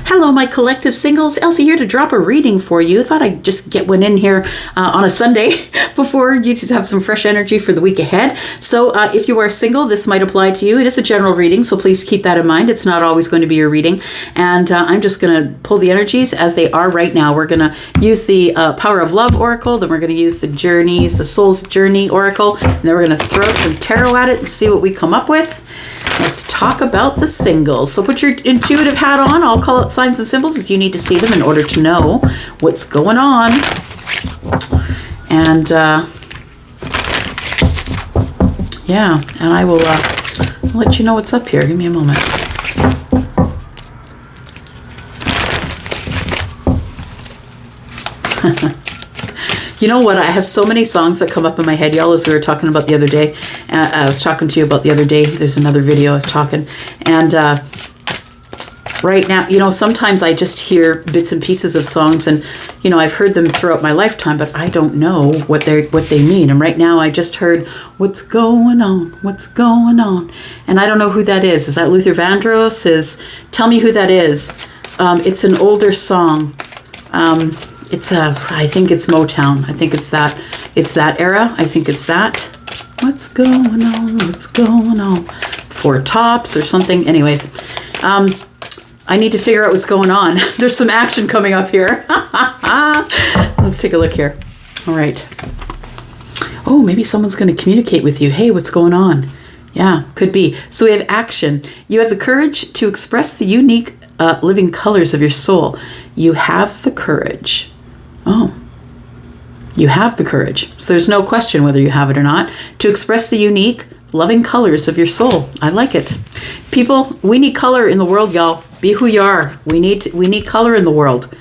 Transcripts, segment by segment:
Hello, my collective singles. Elsie here to drop a reading for you. Thought I'd just get one in here on a Sunday before you just have some fresh energy for the week ahead. So if you are single, this might apply to you. It is a general reading, so please keep that in mind. It's not always going to be your reading. And I'm just going to pull the energies as they are right now. We're going to use the Power of Love Oracle. Then we're going to use the Journeys, the Soul's Journey Oracle. And then we're going to throw some tarot at it and see what we come up with. Let's talk about the singles. So put your intuitive hat on. I'll call out signs and symbols if you need to see them in order to know what's going on. And yeah, and I will let you know what's up here. Give me a moment. You know what? I have so many songs that come up in my head, y'all, as we were talking about the other day. I was talking to you about the other day. There's another video I was talking. And right now, you know, sometimes I just hear bits and pieces of songs. And, you know, I've heard them throughout my lifetime, but I don't know what they mean. And right now I just heard, what's going on? What's going on? And I don't know who that is. Is that Luther Vandross? Tell me who that is. It's an older song. I think it's Motown. I think it's that era. I think it's that. What's going on? What's going on? Four Tops or something. Anyways, I need to figure out what's going on. There's some action coming up here. Let's take a look here. All right. Oh, maybe someone's going to communicate with you. Hey, what's going on? Yeah, could be. So we have action. You have the courage to express the unique living colors of your soul. You have the courage. Oh, you have the courage. So there's no question whether you have it or not. To express the unique, loving colors of your soul. I like it. People, we need color in the world, y'all. Be who you are. We need color in the world.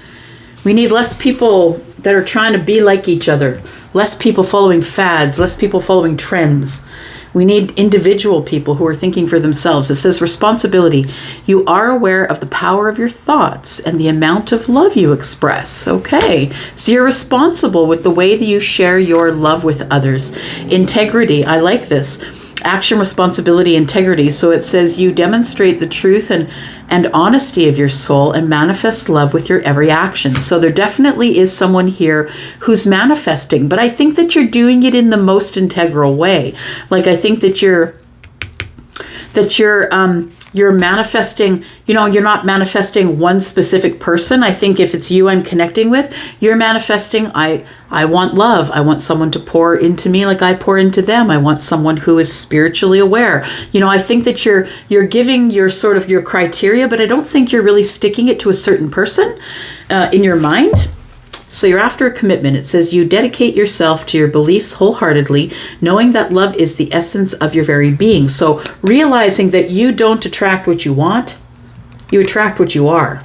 We need less people that are trying to be like each other. Less people following fads. Less people following trends. We need individual people who are thinking for themselves. It says responsibility. You are aware of the power of your thoughts and the amount of love you express. Okay, so you're responsible with the way that you share your love with others. Integrity, I like this. Action, responsibility, integrity. So it says you demonstrate the truth and honesty of your soul and manifest love with your every action. So there definitely is someone here who's manifesting, but I think that you're doing it in the most integral way. Like I think that you're manifesting, you know, you're not manifesting one specific person. I think if it's you I'm connecting with, you're manifesting, I want love. I want someone to pour into me like I pour into them. I want someone who is spiritually aware. You know, I think that you're giving your sort of your criteria, but I don't think you're really sticking it to a certain person in your mind. So you're after a commitment. It says you dedicate yourself to your beliefs wholeheartedly, knowing that love is the essence of your very being. So realizing that you don't attract what you want, you attract what you are.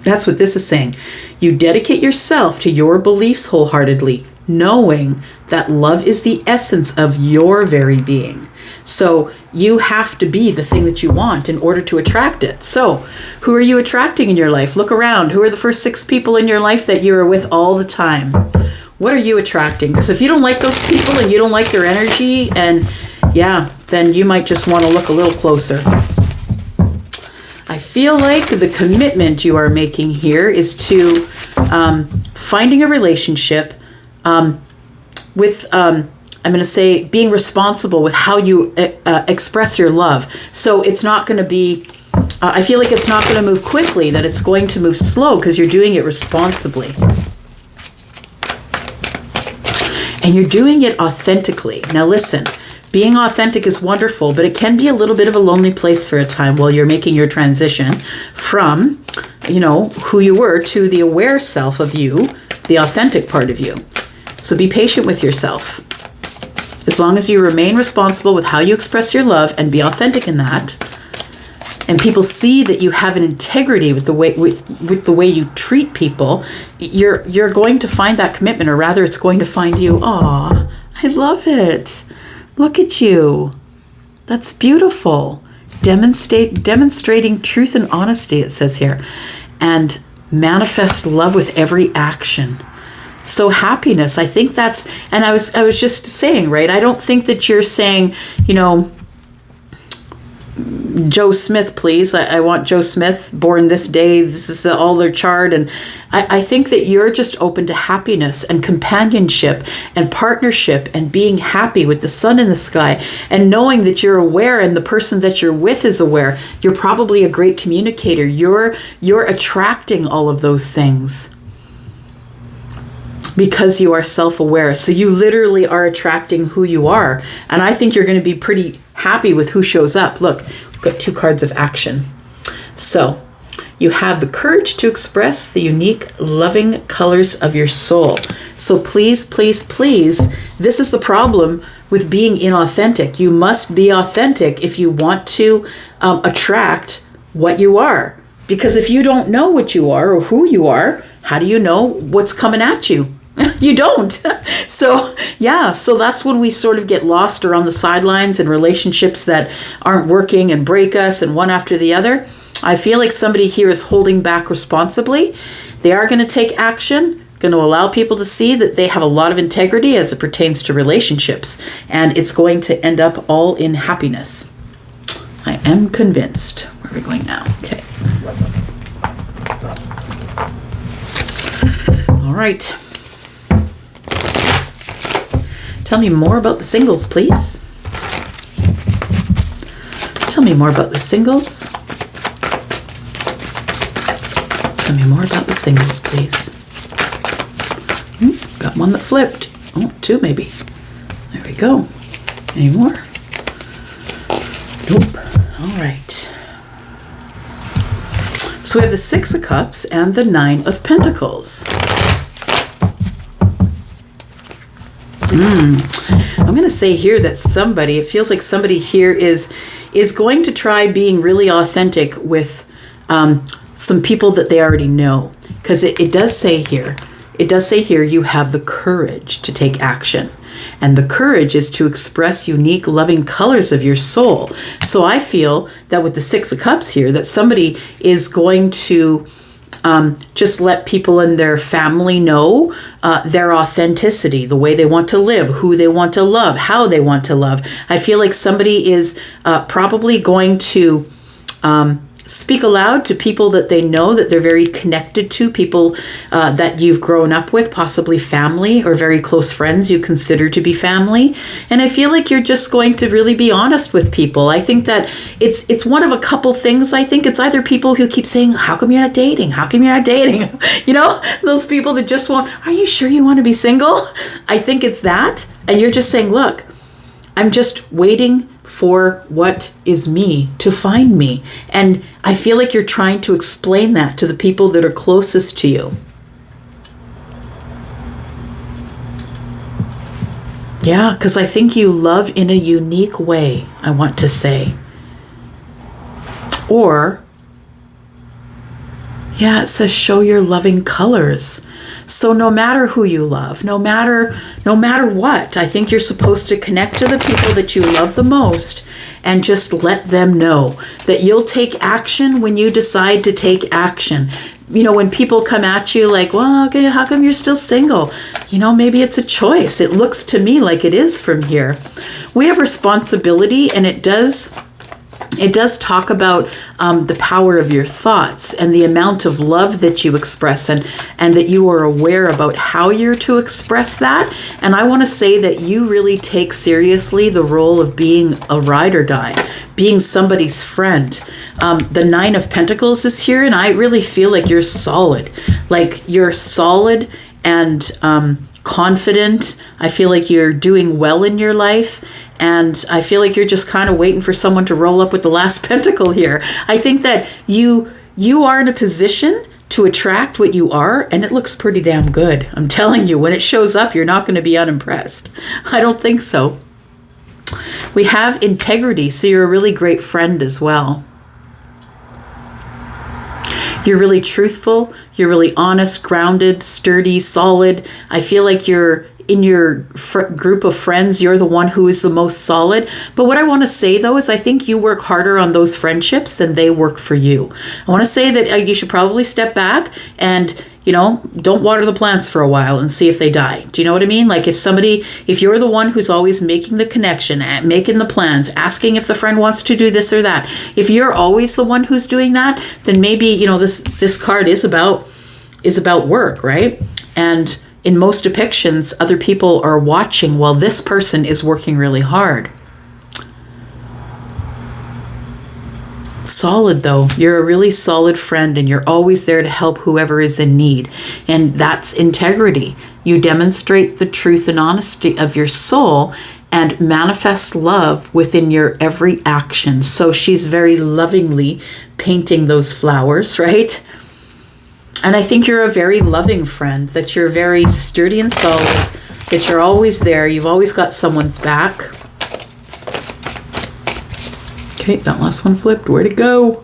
That's what this is saying. You dedicate yourself to your beliefs wholeheartedly, knowing that love is the essence of your very being. So you have to be the thing that you want in order to attract it. So who are you attracting in your life? Look around. Who are the first 6 people in your life that you are with all the time? What are you attracting? Because if you don't like those people and you don't like their energy, and yeah, then you might just want to look a little closer. I feel like the commitment you are making here is to finding a relationship with, I'm going to say, being responsible with how you express your love. So it's not going to be, I feel like it's not going to move quickly, that it's going to move slow because you're doing it responsibly. And you're doing it authentically. Now listen, being authentic is wonderful, but it can be a little bit of a lonely place for a time while you're making your transition from, you know, who you were to the aware self of you, the authentic part of you. So be patient with yourself. As long as you remain responsible with how you express your love and be authentic in that, and people see that you have an integrity with the way you treat people, you're going to find that commitment, or rather it's going to find you. Aw, I love it. Look at you. That's beautiful. Demonstrating truth and honesty, it says here, and manifest love with every action. So happiness, I think that's, and I was just saying, right? I don't think that you're saying, you know, Joe Smith, please. I want Joe Smith, born this day. This is all their chart. And I think that you're just open to happiness and companionship and partnership and being happy with the sun in the sky and knowing that you're aware and the person that you're with is aware. You're probably a great communicator. You're attracting all of those things because you are self-aware. So you literally are attracting who you are. And I think you're going to be pretty happy with who shows up. Look, we've got 2 cards of action. So you have the courage to express the unique, loving colors of your soul. So please, please, please, this is the problem with being inauthentic. You must be authentic if you want to attract what you are. Because if you don't know what you are or who you are, how do you know what's coming at you? You don't. So that's when we sort of get lost or on the sidelines in relationships that aren't working and break us and one after the other. I feel like somebody here is holding back responsibly. They are going to take action, going to allow people to see that they have a lot of integrity as it pertains to relationships, and it's going to end up all in happiness. I am convinced. Where are we going now? Okay. All right. Tell me more about the singles, please. Tell me more about the singles. Tell me more about the singles, please. Got one that flipped. Oh, 2 maybe. There we go. Any more? Nope. All right. So we have the 6 of Cups and the 9 of Pentacles. I'm going to say here that it feels like somebody here is going to try being really authentic with some people that they already know. Because it does say here you have the courage to take action. And the courage is to express unique, loving colors of your soul. So I feel that with the 6 of Cups here, that somebody is going to just let people in their family know their authenticity, the way they want to live, who they want to love, how they want to love. I feel like somebody is probably going to speak aloud to people that they know that they're very connected to, people that you've grown up with, possibly family or very close friends you consider to be family. And I feel like you're just going to really be honest with people. I think that it's one of a couple things. I think it's either people who keep saying, how come you're not dating? How come you're not dating? You know, those people that just want, are you sure you want to be single? I think it's that. And you're just saying, look, I'm just waiting for what is me to find me. And I feel like you're trying to explain that to the people that are closest to you. Yeah, because I think you love in a unique way, I want to say. Or, yeah, it says show your loving colors. So no matter who you love, no matter what, I think you're supposed to connect to the people that you love the most and just let them know that you'll take action when you decide to take action. You know, when people come at you like, well, okay, how come you're still single? You know, maybe it's a choice. It looks to me like it is from here. We have responsibility, and it does talk about the power of your thoughts and the amount of love that you express and that you are aware about how you're to express that. And I want to say that you really take seriously the role of being a ride or die, being somebody's friend. The 9 of Pentacles is here, and I really feel like you're solid. Like you're solid and confident. I feel like you're doing well in your life. And I feel like you're just kind of waiting for someone to roll up with the last pentacle here. I think that you are in a position to attract what you are, and it looks pretty damn good. I'm telling you, when it shows up, you're not going to be unimpressed. I don't think so. We have integrity, so you're a really great friend as well. You're really truthful. You're really honest, grounded, sturdy, solid. I feel like you're in your group of friends, you're the one who is the most solid. But what I want to say, though, is I think you work harder on those friendships than they work for you. I want to say that you should probably step back and, don't water the plants for a while and see if they die. Do you know what I mean? Like if you're the one who's always making the connection, making the plans, asking if the friend wants to do this or that, if you're always the one who's doing that, then maybe, this card is about work, right? And in most depictions, other people are watching while this person is working really hard. Solid though. You're a really solid friend and you're always there to help whoever is in need. And that's integrity. You demonstrate the truth and honesty of your soul and manifest love within your every action. So she's very lovingly painting those flowers, right? And I think you're a very loving friend, that you're very sturdy and solid, that you're always there. You've always got someone's back. Okay, that last one flipped. Where'd it go?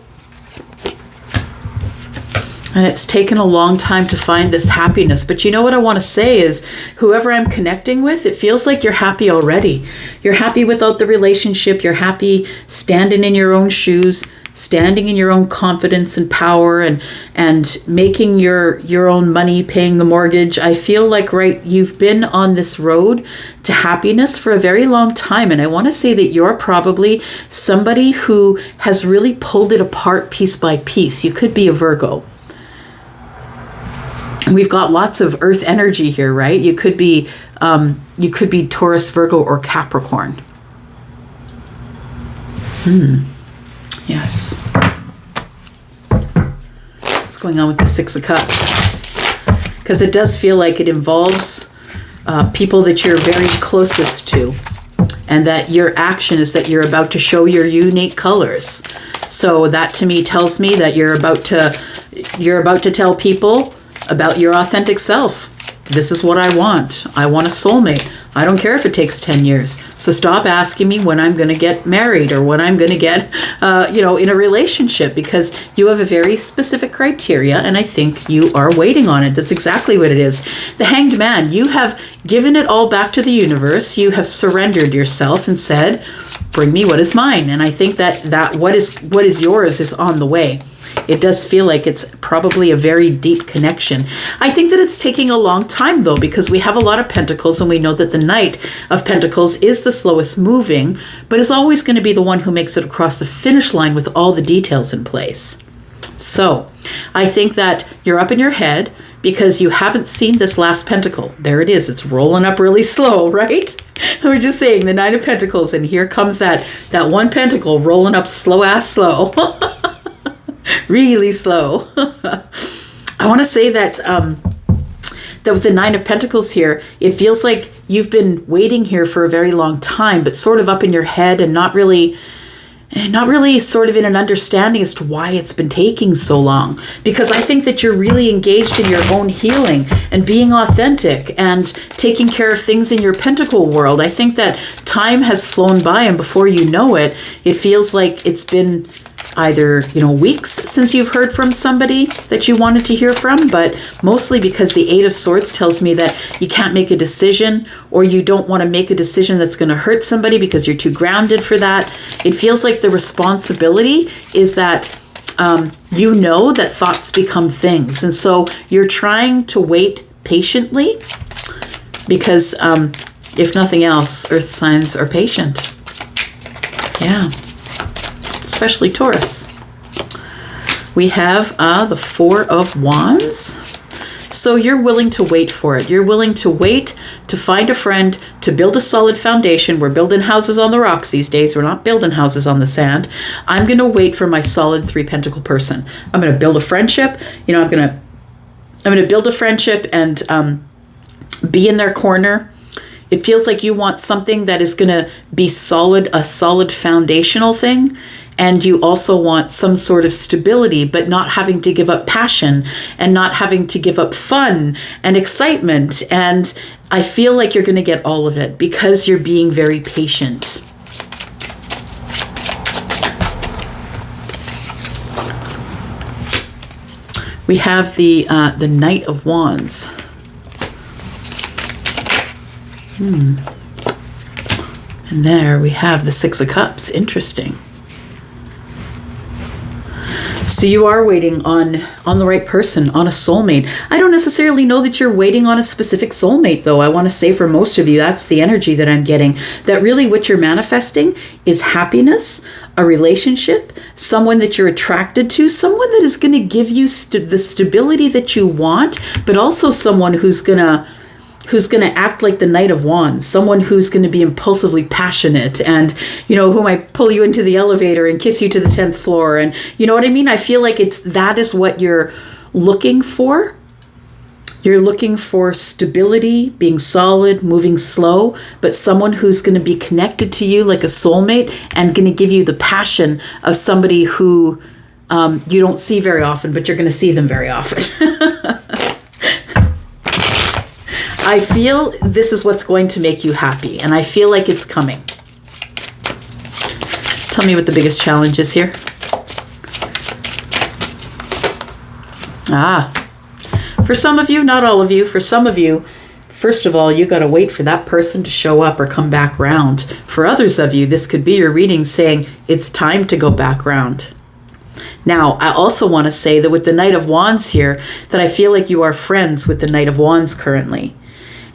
And it's taken a long time to find this happiness. But you know what I want to say is, whoever I'm connecting with, it feels like you're happy already. You're happy without the relationship. You're happy standing in your own shoes, standing in your own confidence and power, and making your own money, paying the mortgage. I feel like, you've been on this road to happiness for a very long time. And I want to say that you're probably somebody who has really pulled it apart piece by piece. You could be a Virgo. We've got lots of earth energy here, right? You could be Taurus, Virgo, or Capricorn. Yes. What's going on with the Six of Cups? Because it does feel like it involves people that you're very closest to, and that your action is that you're about to show your unique colors. So that to me tells me that you're about to tell people about your authentic self. This is what I want. I want a soulmate. I don't care if it takes 10 years. So stop asking me when I'm going to get married or when I'm going to get, in a relationship, because you have a very specific criteria, and I think you are waiting on it. That's exactly what it is. The Hanged Man, you have given it all back to the universe. You have surrendered yourself and said, bring me what is mine. And I think that what is yours is on the way. It does feel like it's probably a very deep connection. I think that it's taking a long time, though, because we have a lot of pentacles, and we know that the Knight of Pentacles is the slowest moving, but is always going to be the one who makes it across the finish line with all the details in place. So I think that you're up in your head because you haven't seen this last pentacle. There it is. It's rolling up really slow, right? We're just saying the Nine of Pentacles, and here comes that one pentacle rolling up slow. Really slow. I want to say that with the Nine of Pentacles here, it feels like you've been waiting here for a very long time, but sort of up in your head and not really sort of in an understanding as to why it's been taking so long. Because I think that you're really engaged in your own healing and being authentic and taking care of things in your pentacle world. I think that time has flown by, and before you know it, it feels like it's been either, weeks since you've heard from somebody that you wanted to hear from, but mostly because the Eight of Swords tells me that you can't make a decision, or you don't want to make a decision that's going to hurt somebody because you're too grounded for that. It feels like the responsibility is that that thoughts become things. And so you're trying to wait patiently because if nothing else, earth signs are patient. Yeah. Especially Taurus. We have the Four of Wands. So you're willing to wait for it. You're willing to wait to find a friend, to build a solid foundation. We're building houses on the rocks these days. We're not building houses on the sand. I'm going to wait for my solid Three Pentacle person. I'm going to build a friendship. I'm going to build a friendship and be in their corner. It feels like you want something that is going to be solid, a solid foundational thing. And you also want some sort of stability, but not having to give up passion and not having to give up fun and excitement. And I feel like you're going to get all of it because you're being very patient. We have the Knight of Wands. And there we have the Six of Cups. Interesting. So you are waiting on the right person, on a soulmate. I don't necessarily know that you're waiting on a specific soulmate, though. I want to say for most of you, that's the energy that I'm getting. That really what you're manifesting is happiness, a relationship, someone that you're attracted to, someone that is going to give you the stability that you want, but also someone who's going to act like the Knight of Wands, someone who's going to be impulsively passionate and, who might pull you into the elevator and kiss you to the 10th floor. And you know what I mean? I feel like that is what you're looking for. You're looking for stability, being solid, moving slow, but someone who's going to be connected to you like a soulmate and going to give you the passion of somebody who you don't see very often, but you're going to see them very often. I feel this is what's going to make you happy, and I feel like it's coming. Tell me what the biggest challenge is here. For some of you, not all of you, for some of you, first of all, you got to wait for that person to show up or come back round. For others of you, this could be your reading saying it's time to go back round. Now, I also want to say that with the Knight of Wands here, that I feel like you are friends with the Knight of Wands currently.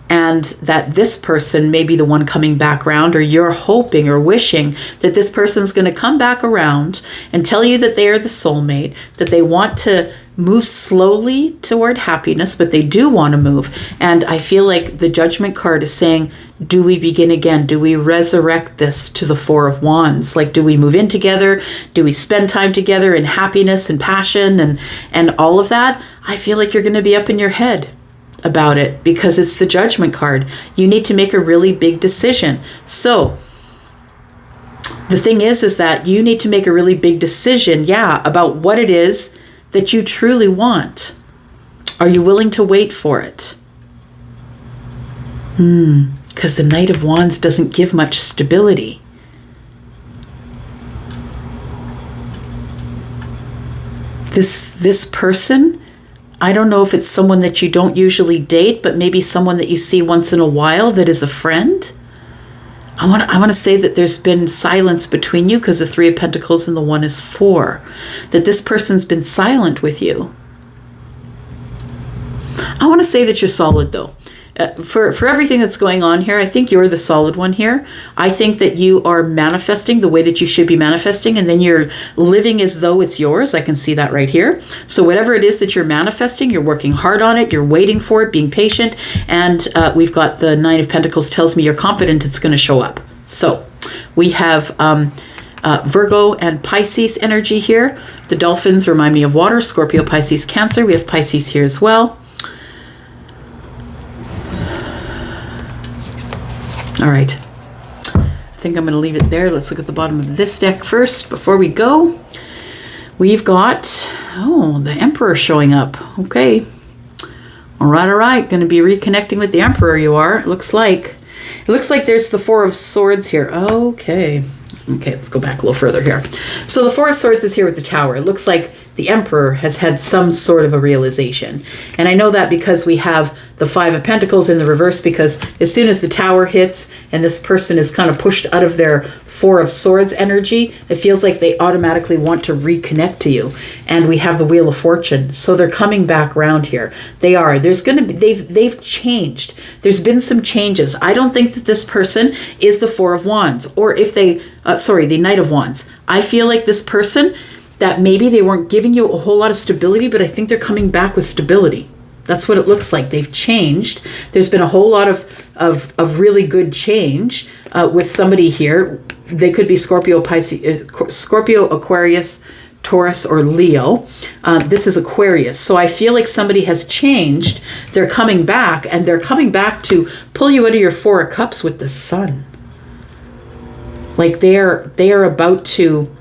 And that this person may be the one coming back around, or you're hoping or wishing that this person's going to come back around and tell you that they are the soulmate, that they want to move slowly toward happiness, but they do want to move. And I feel like the Judgment card is saying, do we begin again? Do we resurrect this to the Four of Wands? Like, do we move in together? Do we spend time together in happiness and passion and all of that? I feel like you're going to be up in your head about it because it's the Judgment card. You need to make a really big decision. So the thing is that you need to make a really big decision, about what it is that you truly want. Are you willing to wait for it? Because the Knight of Wands doesn't give much stability. This person, I don't know if it's someone that you don't usually date, but maybe someone that you see once in a while that is a friend. I want to say that there's been silence between you because the Three of Pentacles and the One is 4. That this person's been silent with you. I want to say that you're solid though. For everything that's going on here, I think you're the solid one here. I think that you are manifesting the way that you should be manifesting, and then you're living as though it's yours. I can see that right here. So whatever it is that you're manifesting, you're working hard on it, you're waiting for it, being patient, and we've got the Nine of Pentacles tells me you're confident it's going to show up. So we have Virgo and Pisces energy here. The dolphins remind me of water, Scorpio, Pisces, Cancer. We have Pisces here as well. All right, I think I'm going to leave it there. Let's look at the bottom of this deck first before we go. We've got, the Emperor showing up. Okay. All right. Going to be reconnecting with the Emperor you are, it looks like. It looks like there's the Four of Swords here. Okay, let's go back a little further here. So the Four of Swords is here with the Tower. It looks like the Emperor has had some sort of a realization. And I know that because we have the Five of Pentacles in the reverse, because as soon as the Tower hits and this person is kind of pushed out of their Four of Swords energy, it feels like they automatically want to reconnect to you. And we have the Wheel of Fortune. So they're coming back around here. They are. There's going to be, they've changed. There's been some changes. I don't think that this person is the Four of Wands, or if they, the Knight of Wands. I feel like this person, that maybe they weren't giving you a whole lot of stability, but I think they're coming back with stability. That's what it looks like. They've changed. There's been a whole lot of really good change with somebody here. They could be Scorpio, Pisces, Scorpio, Aquarius, Taurus, or Leo. This is Aquarius. So I feel like somebody has changed. They're coming back, and they're coming back to pull you out of your Four of Cups with the Sun. Like they are about to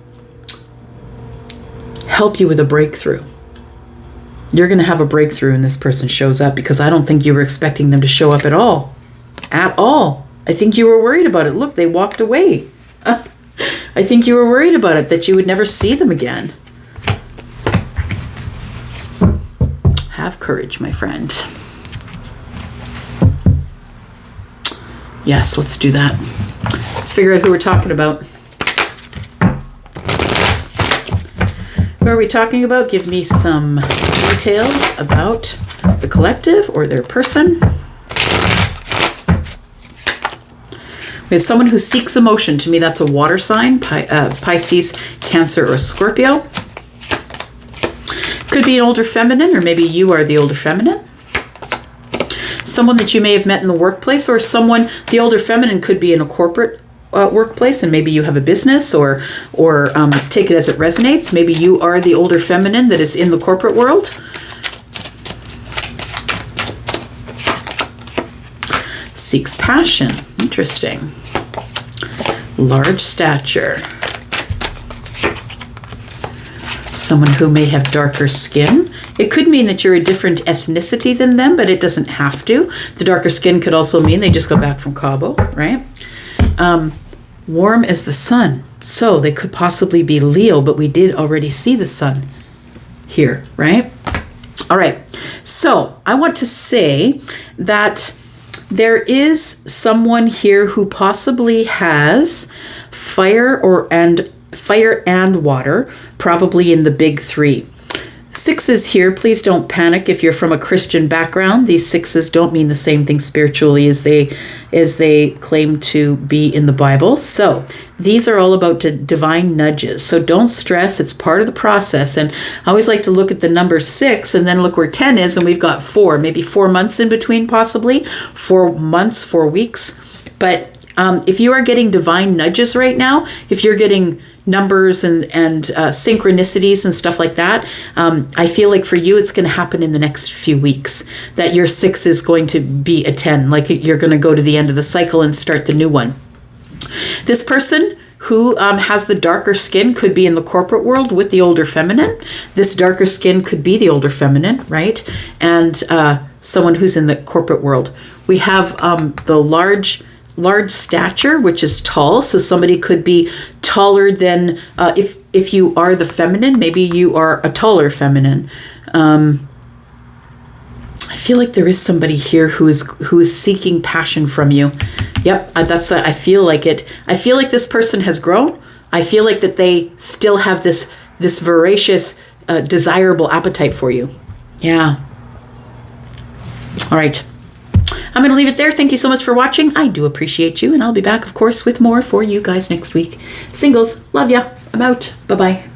help you with a breakthrough. You're going to have a breakthrough when this person shows up, because I don't think you were expecting them to show up at all. At all. I think you were worried about it. Look, they walked away. I think you were worried about it, that you would never see them again. Have courage, my friend. Yes, let's do that. Let's figure out who we're talking about. are we talking about? Give me some details about the collective or their person. We have someone who seeks emotion. To me, that's a water sign, Pisces, Cancer, or Scorpio. Could be an older feminine, or maybe you are the older feminine. Someone that you may have met in the workplace, or someone, the older feminine could be in a corporate workplace, and maybe you have a business, or take it as it resonates. Maybe you are the older feminine that is in the corporate world. Seeks passion. Interesting. Large stature. Someone who may have darker skin. It could mean that you're a different ethnicity than them, but it doesn't have to. The darker skin could also mean they just got back from Cabo, right? Warm as the sun. So they could possibly be Leo, but we did already see the sun here, right? All right. So I want to say that there is someone here who possibly has fire and water, probably in the big three. Sixes here, please don't panic if you're from a Christian background. These sixes don't mean the same thing spiritually as they claim to be in the Bible. So these are all about divine nudges. So don't stress, it's part of the process. And I always like to look at the number 6 and then look where 10 is, and we've got 4, maybe 4 months in between, possibly 4 months, 4 weeks. But if you are getting divine nudges right now, if you're getting numbers and synchronicities and stuff like that, I feel like for you it's going to happen in the next few weeks, that your 6 is going to be a 10, like you're going to go to the end of the cycle and start the new one. This person who has the darker skin could be in the corporate world with the older feminine. This darker skin could be the older feminine, right? And someone who's in the corporate world. We have the large stature, which is tall. So somebody could be taller than, if you are the feminine, maybe you are a taller feminine. I feel like there is somebody here who is seeking passion from you. Yep, I feel like it. I feel like this person has grown. I feel like that they still have this voracious, desirable appetite for you. Yeah. All right. I'm going to leave it there. Thank you so much for watching. I do appreciate you, and I'll be back, of course, with more for you guys next week. Singles, love ya. I'm out. Bye-bye.